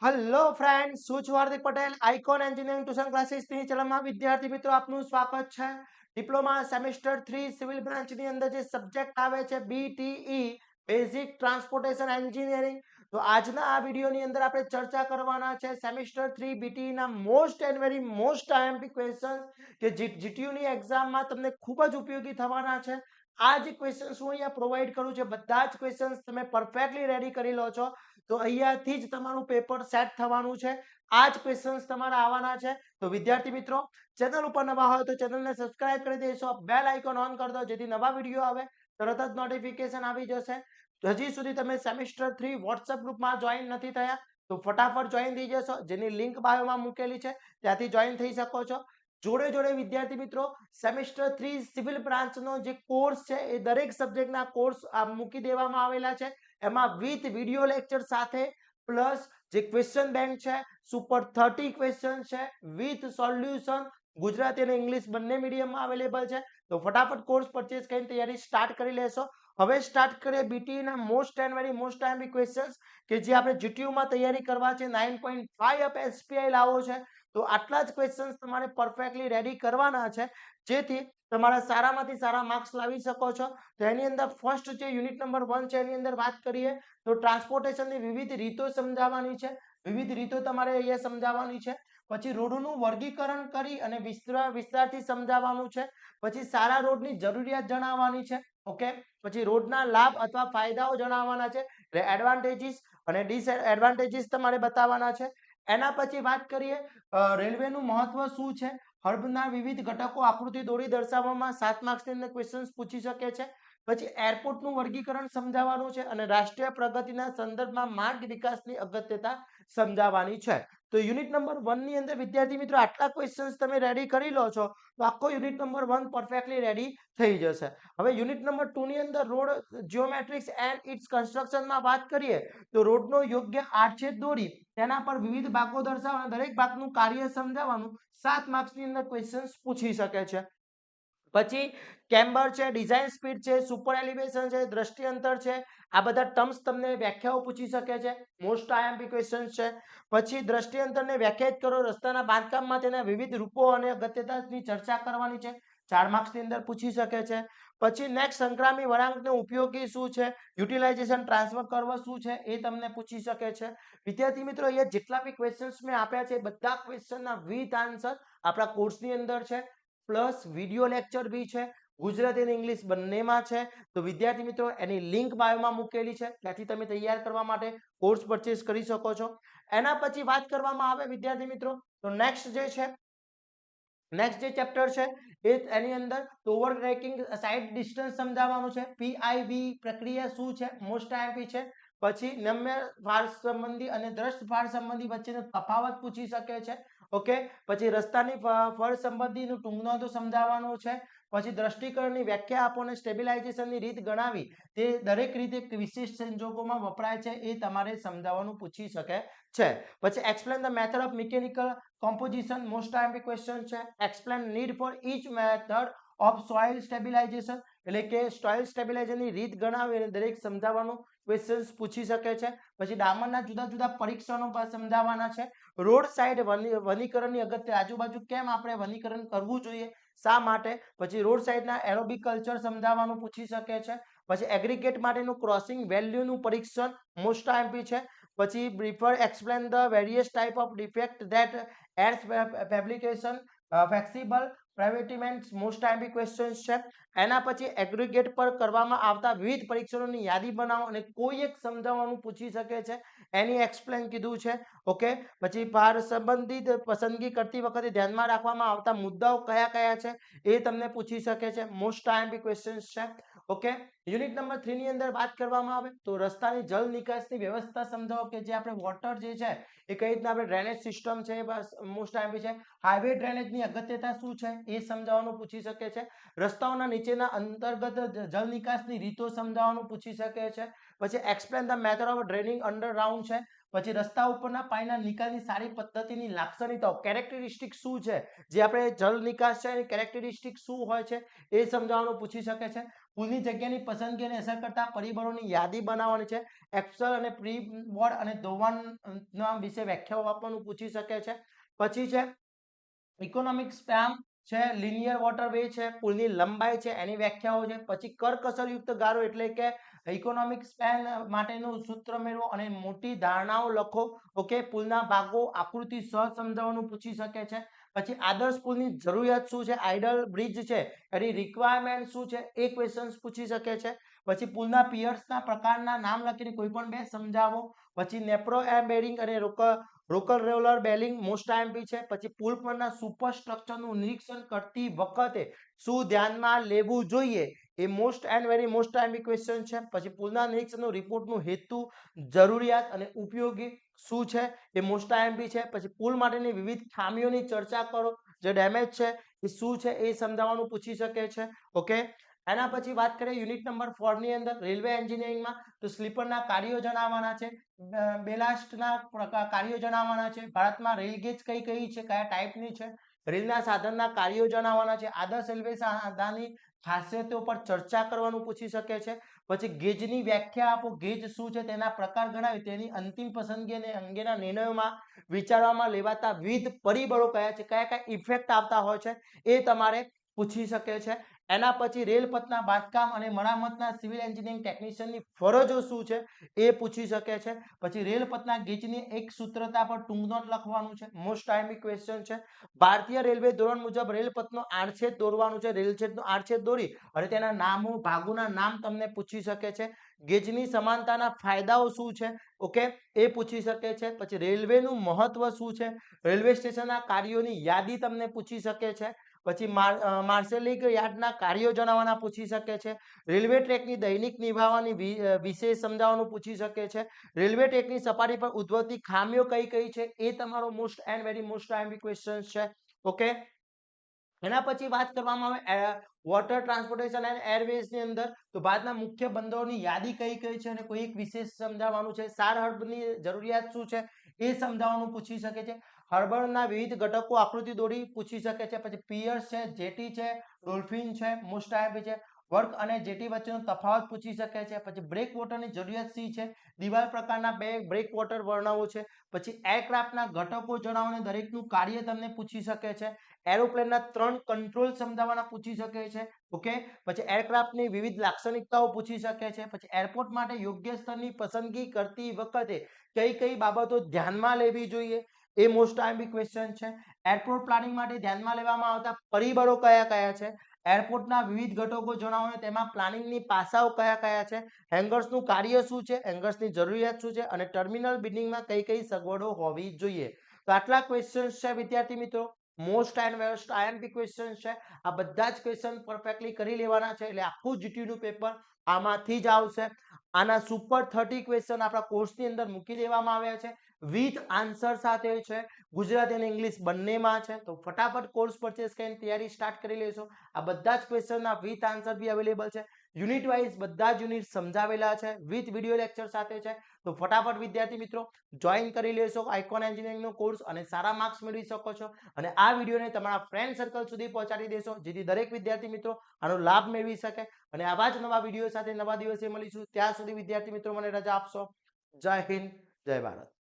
Hello friends, હું છું Hardik Patel, icon engineering tuition ક્લાસીસની ચેનલમાં વિદ્યાર્થી મિત્રો આપનું સ્વાગત છે. ડિપ્લોમા સેમેસ્ટર 3 સિવિલ બ્રાન્ચની અંદર જે સબ્જેક્ટ આવે છે BTE બેઝિક ટ્રાન્સપોર્ટેશન એન્જિનિયરિંગ. તો આજના આ વિડીયોની અંદર આપણે ચર્ચા કરવાના છે સેમેસ્ટર 3 BTE ના most and very most IMP questions કે જીટીયુ ની એક્ઝામમાં તમને ખૂબ જ ઉપયોગી થવાના છે. આ જે ક્વેશ્ચન્સ હું અહીંયા પ્રોવાઈડ કરું છું બધા જ ક્વેશ્ચન્સ તમે પરફેક્ટલી રેડી કરી લો છો તો અહીંયાથી જ તમારું પેપર સેટ થવાનું છે. આ જ ક્વેશ્ચન્સ તમારા આવવાના છે. તો વિદ્યાર્થી મિત્રો, ચેનલ ઉપર નવા હોય તો ચેનલને સબસ્ક્રાઇબ કરી દેશો, બેલ આઇકોન ઓન કરી દો જેથી નવા વિડીયો આવે તરત જ નોટિફિકેશન આવી જશે. હજી સુધી તમે સેમેસ્ટર 3 વોટ્સએપ ગ્રુપમાં જોઈન નથી થયા તો ફટાફટ જોઈન થઈ જશો, જેની લિંક બાયોમાં મૂકેલી છે, ત્યાંથી જોઈન થઈ શકો છો. જોડે જોડે વિદ્યાર્થી મિત્રો, સેમેસ્ટર 3 સિવિલ બ્રાન્ચનો જે કોર્સ છે એ દરેક સબ્જેક્ટના કોર્સ મૂકી દેવામાં આવેલા છે. એમાં વિથ વિડિયો લેક્ચર સાથે પ્લસ જે ક્વેશ્ચન બેંક છે, સુપર 30 ક્વેશ્ચન છે વિથ સોલ્યુશન, ગુજરાતી અને ઇંગ્લિશ બંને મીડિયમમાં અવેલેબલ છે. તો ફટાફટ કોર્સ પરચેસ કરીને તૈયારી સ્ટાર્ટ કરી લેશો. હવે સ્ટાર્ટ કરીએ BTE ના most and very most IMP questions કે જે આપણે GTU માં તૈયારી કરવા છે. 9.5 અપ SPI લાવો છે તો આટલા જ ક્વેશ્ચન્સ તમારે પરફેક્ટલી રેડી કરવાના છે, જેથી તમારા સારામાંથી સારા માર્ક્સ લાવી શકો છો. તો એની અંદર ફર્સ્ટ જે યુનિટ નંબર 1 છે એની અંદર વાત કરીએ તો ટ્રાન્સપોર્ટેશનની વિવિધ રીતો સમજાવવાની છે. વિવિધ રીતો તમારે અહીંયા સમજાવવાની છે. પછી રોડનું વર્ગીકરણ કરી અને વિસ્તારથી સમજાવવાનું છે. પછી સારા રોડની જરૂરિયાત જણાવવાની છે. ઓકે, પછી રોડના લાભ અથવા ફાયદાઓ જણાવવાના છે, એટલે એડવાન્ટેજીસ અને ડિસએડવાન્ટેજીસ તમારે બતાવવાના છે. એના પછી વાત કરીએ રેલવેનું મહત્વ શું છે, હર્બના વિવિધ ઘટકો આકૃતિ દોરી દર્શાવવામાં 7 માર્ક્સની અંદર ક્વેશ્ચન્સ પૂછી શકે છે. પછી એરપોર્ટનું વર્ગીકરણ સમજાવવાનું છે અને રાષ્ટ્રીય પ્રગતિના સંદર્ભમાં માર્ગ વિકાસની અગત્યતા સમજાવવાની છે. તો યુનિટ નંબર 1 ની અંદર વિદ્યાર્થી મિત્રો આટલા ક્વેશ્ચન્સ તમે રેડી કરી લો છો તો આખો યુનિટ નંબર 1 પરફેક્ટલી રેડી થઈ જશે. હવે યુનિટ નંબર 2 ની અંદર રોડ જીઓમેટ્રિક્સ એન્ડ ઇટ્સ કન્સ્ટ્રક્શનમાં વાત કરીએ તો રોડનો યોગ્ય આડછેદ દોરી તેના પર વિવિધ ભાગો દર્શાવવાના, દરેક ભાગનું કાર્ય સમજાવવાનું 7 માર્ક્સની અંદર ક્વેશ્ચન્સ પૂછી શકે છે. પછી કેમ્બર છે, ડિઝાઇન સ્પીડ છે, સુપર એલિવેશન છે, દ્રષ્ટિ અંતર છે, આ બધા ટર્મ્સ તમને વ્યાખ્યાઓ પૂછી શકે છે. મોસ્ટ આઈએમપી ક્વેશ્ચન્સ છે. પછી દ્રષ્ટિ અંતરને વ્યાખ્યાયિત કરો, રસ્તાના બાંધકામમાં તેના વિવિધ રૂપો અને અગત્યતાની ચર્ચા કરવાની છે, 4 માર્ક્સની અંદર પૂછી શકે છે. પછી નેક્સ્ટ સંક્રામી વળાંકનો ઉપયોગી શું છે, યુટિલાઇઝેશન ટ્રાન્સફર કર્વ શું છે એ તમને પૂછી શકે છે. વિદ્યાર્થી મિત્રો, અહીંયા જેટલા બી ક્વેશ્ચન્સ મેં આપ્યા છે બધા ક્વેશ્ચનના વિથ આન્સર આપણા કોર્સની અંદર છે, પ્લસ વિડિયો લેક્ચર બી છે, ગુજરાતી અને ઇંગ્લિશ બંનેમાં છે. તો વિદ્યાર્થી મિત્રો, એની લિંક બાયોમાં મૂકેલી છે, ત્યાંથી તમે તૈયાર કરવા માટે કોર્સ પરચેસ કરી શકો છો. એના પછી વાત કરવામાં આવે વિદ્યાર્થી મિત્રો તો નેક્સ્ટ જે ચેપ્ટર છે એ એની અંદર ઓવર ટ્રેકિંગ સાઇડ ડિસ્ટન્સ સમજાવવાનું છે. PIV પ્રક્રિયા શું છે, મોસ્ટ આઈએમપી છે. પછી નમ્ય ભાર સંબંધી અને દ્રષ્ટ ભાર સંબંધી વચ્ચેનો તફાવત પૂછી શકે છે. ઓકે, પછી રસ્તાની ફળ સંબંધીનું ટૂંક નોંધો સમજાવવાનો છે. પછી દ્રષ્ટિકરણની વ્યાખ્યા આપો અને સ્ટેબિલાઇઝેશનની રીત ગણાવી તે દરેક રીતે વિશિષ્ટ સંજોગોમાં વપરાય છે એ તમારે સમજાવવાનું પૂછી શકે છે. પછી explain the method of mechanical composition, most IMP question છે. explain need for each method of soil stabilization, એટલે કે સોઇલ સ્ટેબિલાઇઝેશનની રીત ગણાવી અને દરેક સમજાવવાનું ક્વેશ્ચન્સ પૂછી શકે છે. પછી ડામરના જુદા જુદા પરીક્ષણો પર સમજાવવાના છે. રોડ સાઇડ વનીકરણની અગત્ય, આજુબાજુ કેમ આપણે વનીકરણ કરવું જોઈએ, શા માટે. પછી રોડ સાઇડના એરોબિક કલ્ચર સમજાવવાનું પૂછી શકે છે. પછી એગ્રીગેટ માટેનું ક્રોસિંગ વેલ્યુનું પરીક્ષણ મોસ્ટ આઈએમપી છે. પછી briefly explain the various type of defect that aids fabrication flexible પ્રાઇવેટીમેન્ટ મોસ્ટ આઈએમપી ક્વેશ્ચન્સ છે. એના પછી એગ્રીગેટ પર કરવામાં આવતા વિવિધ પરીક્ષણોની યાદી બનાવો અને કોઈ એક સમજાવવાનું પૂછી શકે છે, એની એક્સપ્લેન કીધું છે. ઓકે, પછી ભાર સંબંધિત પસંદગી કરતી વખતે ધ્યાનમાં રાખવામાં આવતા મુદ્દાઓ કયા કયા છે એ તમને પૂછી શકે છે, મોસ્ટ આઈએમપી ક્વેશ્ચન્સ છે. ઓકે, યુનિટ નંબર 3 ની અંદર વાત કરવામાં આવે તો રસ્તાની જળ નિકાસની વ્યવસ્થા સમજાવો કે જે આપણે વોટર જે છે એ કઈ રીતના આપણે ડ્રેનેજ સિસ્ટમ છે, બસ મોસ્ટ આઈએમપી છે. હાઈવે ડ્રેનેજની અગત્યતા શું છે એ સમજાવવાનું પૂછી શકે છે. રસ્તાઓના નીચેના અંતર્ગત જળ નિકાસની રીતો સમજાવવાનું પૂછી શકે છે. પછી explain the method of draining underground છે, પછી રસ્તા ઉપરના પાણીના નિકાલની સારી પદ્ધતિની લાક્ષણિકતાઓ કેરેક્ટરિસ્ટિક શું છે, જે આપણે જળ નિકાસ છે એની કેરેક્ટરિસ્ટિક શું હોય છે એ સમજાવવાનું પૂછી શકે છે. પુલની જગ્યાની પસંદગીને અસર કરતા પરિબળોની યાદી બનાવવાની છે. એક્સલ અને પ્રી બોર્ડ અને ધોવાણ વિશે વ્યાખ્યાઓ આપવાનું પૂછી શકે છે. પછી છે ઇકોનોમિક સ્પેમ છે, લિનિયર વોટરવે છે, પુલની લંબાઈ છે એની વ્યાખ્યાઓ છે. પછી કરકસરયુક્ત ગારો એટલે કે ઇકોનોમિક સ્પેન માટેનું સૂત્ર મેળવો અને મોટી ધારણાઓ લખો. ઓકે, પુલના ભાગો આકૃતિ સહ સમજાવવાનું પૂછી શકે છે. પછી આદર્શ પુલની જરૂરિયાત શું છે, આઇડલ બ્રિજ છે એની રિક્વાયરમેન્ટ શું છે એ ક્વેશ્ચન્સ પૂછી શકે છે. પછી પુલના પિયર્સના પ્રકારના નામ લખીને કોઈ પણ બે સમજાવો. પછી નેપ્રો એર બેરિંગ અને rocker roller bearing most IMP છે. પછી પુલ પરના સુપર સ્ટ્રક્ચરનું નિરીક્ષણ કરતી વખતે શું ધ્યાનમાં લેવું જોઈએ એ most and very most IMP question છે. પછી પુલના નિરીક્ષણનો રિપોર્ટનું હેતુ, જરૂરિયાત અને ઉપયોગી શું છે એ મોસ્ટ આઈએમપી છે. પછી પુલ માટેની વિવિધ ખામીઓની ચર્ચા કરો, જે ડેમેજ છે એ શું છે એ સમજાવવાનું પૂછી શકે છે. ઓકે, એના પછી વાત કરીએ યુનિટ નંબર 4 ની અંદર રેલવે એન્જિનિયરિંગમાં, તો સ્લીપરના કાર્યો જણાવવાના છે, બેલાસ્ટના કાર્યો જણાવવાના છે, ભારતમાં રેલ ગેજ કઈ કઈ છે, કયા ટાઈપની છે, રેલના સાધનના કાર્યો જણાવવાના છે, આદર્શ રેલવે સાધનની ખાસિયતો પર ચર્ચા કરવાનું પૂછી શકે છે. પછી ગેજની વ્યાખ્યા આપો, ગેજ શું છે તેના પ્રકાર ગણાવી તેની અંતિમ પસંદગી અને અંગેના નિર્ણયોમાં વિચારવામાં લેવાતા વિવિધ પરિબળો કયા છે, કયા કયા ઇફેક્ટ આવતા હોય છે એ તમારે પૂછી શકે છે. એના પછી રેલપથના બાંધકામ અને મરામતના સિવિલ એન્જિનિયરિંગ ટેકનિશિયનની ફરજો શું છે એ પૂછી શકે છે. પછી રેલપથના ગેજની એક સૂત્રતા પર ટૂંક નોટ લખવાનું છે, મોસ્ટ આઈએમપી ક્વેશ્ચન છે. ભારતીય રેલવે ધોરણ મુજબ રેલપથનો આડછેદ દોરવાનું છે, રેલછેદનો આડછેદ દોરી અને તેના નામો ભાગોના નામ તમને પૂછી શકે છે. ગેજની સમાનતાના ફાયદાઓ શું છે, ઓકે, એ પૂછી શકે છે. પછી રેલવેનું મહત્વ શું છે, રેલવે સ્ટેશનના કાર્યોની યાદી તમને પૂછી શકે છે. પછી માર્શલિક યાર્ડના કાર્યો જણાવવાના પૂછી શકે છે. રેલવે ટ્રેકની દૈનિક નિભાવવાની વિશેષ સમજાવવાનું પૂછી શકે છે. રેલવે ટ્રેકની સપાટી પર ઉદ્ભવતી ખામીઓ કઈ કઈ છે એ તમારો most and very most IMP question છે. ઓકે, એના પછી વાત કરવામાં આવે વોટર ટ્રાન્સપોર્ટેશન એન્ડ એરવેઝ ની અંદર, તો ભારતના મુખ્ય બંદરોની યાદી કઈ કઈ છે અને કોઈ એક વિશેષ સમજાવવાનું છે. સાર હર્બની જરૂરિયાત શું છે એ સમજાવવાનું પૂછી શકે છે. હર્બરના વિવિધ ઘટકો આકૃતિ દોરી પૂછી શકે છે. પછી પિયર્સ છે, જેટી છે, ડોલ્ફિન છે, મોસ્ટ આઈએમપી છે. વર્ક અને જેટી વચ્ચેનો તફાવત પૂછી શકે છે. પછી બ્રેક વોટરની જરૂરિયાત શી છે, દિવાલ પ્રકારના બે બ્રેક વોટર વર્ણવો છે. પછી એરક્રાફ્ટના ઘટકો જણાવો, દરેકનું કાર્ય તમને પૂછી શકે છે. એરોપ્લેનના 3 કંટ્રોલ સમજાવવાના પૂછી શકે છે. ઓકે, પછી એરક્રાફ્ટની વિવિધ લાક્ષણિકતાઓ પૂછી શકે છે. પછી એરપોર્ટ માટે યોગ્ય સ્થળની પસંદગી કરતી વખતે કઈ કઈ બાબતો ધ્યાનમાં લેવી જોઈએ એ મોસ્ટ આઈએમપી ક્વેશ્ચન છે. એરપોર્ટ પ્લાનિંગ માટે ધ્યાનમાં લેવામાં આવતા પરિબળો કયા કયા છે, એરપોર્ટના વિવિધ ઘટકો જણાવો અને તેમાં પ્લાનિંગની પાસાઓ કયા કયા છે, હેંગર્સનું કાર્ય શું છે, હેંગર્સની જરૂરિયાત શું છે અને ટર્મિનલ બિલ્ડિંગમાં કઈ કઈ સગવડો હોવી જોઈએ. તો આટલા ક્વેશ્ચન્સ છે વિદ્યાર્થી મિત્રો, most and most IMP question છે. આ બધા જ ક્વેશ્ચન પરફેક્ટલી કરી લેવાના છે એટલે આખું જીટી નું પેપર આમાંથી જ આવશે. આના સુપર 30 ક્વેશ્ચન આપણા કોર્સની અંદર મૂકી દેવામાં આવ્યા છે વિથ આન્સર સાથે છે, ગુજરાતી અને ઇંગ્લિશ બંનેમાં છે. તો ફટાફટ કોર્સ પરચેસ કરીને તૈયારી સ્ટાર્ટ કરી લેશો. આ બધા જ ક્વેશ્ચનના વિથ આન્સર બી અવેલેબલ છે, યુનિટ વાઇઝ બધા જ યુનિટ સમજાવેલા છે, વિથ વિડિયો લેક્ચર સાથે છે. તો ફટાફટ વિદ્યાર્થી મિત્રો જોઈન કરી લેશો આઇકોન એન્જિનિયરિંગનો કોર્સ અને સારા માર્ક્સ મેળવી શકો છો. અને આ વિડીયોને તમારા ફ્રેન્ડ સર્કલ સુધી પહોંચાડી દેશો જેથી દરેક વિદ્યાર્થી મિત્રો આનો લાભ મેળવી શકે. અને આવા જ નવા વિડીયો સાથે નવા દિવસે મળીશું. ત્યાં સુધી વિદ્યાર્થી મિત્રો મને રજા આપશો. જય હિન્દ, જય ભારત.